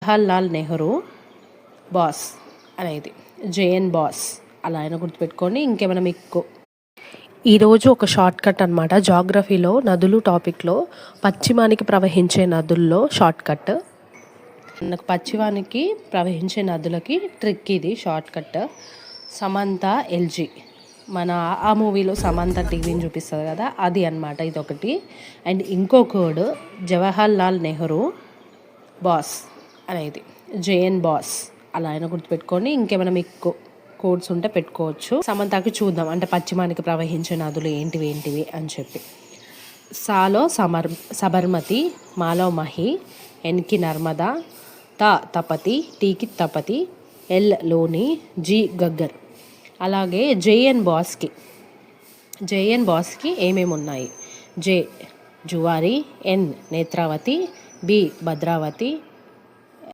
Jawaharlal Nehru boss అనేది JN boss అలా అయినా గుర్తుపెట్టుకోండి. ఇంకేమైనా మీకు ఈరోజు ఒక షార్ట్ కట్ అనమాట. జాగ్రఫీలో నదులు టాపిక్లో పశ్చిమానికి ప్రవహించే నదుల్లో షార్ట్ కట్. మనకు పశ్చిమానికి ప్రవహించే నదులకి ట్రిక్ ఇది షార్ట్ కట్. సమంత ఎల్జీ, మన ఆ మూవీలో సమంత టీవీని చూపిస్తుంది కదా, అది అనమాట ఇదొకటి. అండ్ ఇంకో కోడ్ జవహర్లాల్ నెహ్రూ బాస్ అనేది జేఎన్ బాస్ అలా అయినా గుర్తుపెట్టుకోండి. ఇంకేమైనా మీకు కోడ్స్ ఉంటే పెట్టుకోవచ్చు. సమంతకి చూద్దాం అంటే పశ్చిమానికి ప్రవహించే నదులు ఏంటివి అని చెప్పి. సాలో సబర్మతి, మాలో మహి, ఎన్కి నర్మదా, తపతి, టీకి తపతి, ఎల్ లోని, జి గగ్గర్. అలాగే జేఎన్ బాస్కి ఏమేమి ఉన్నాయి? జే జువారి, ఎన్ నేత్రావతి, బి భద్రావతి,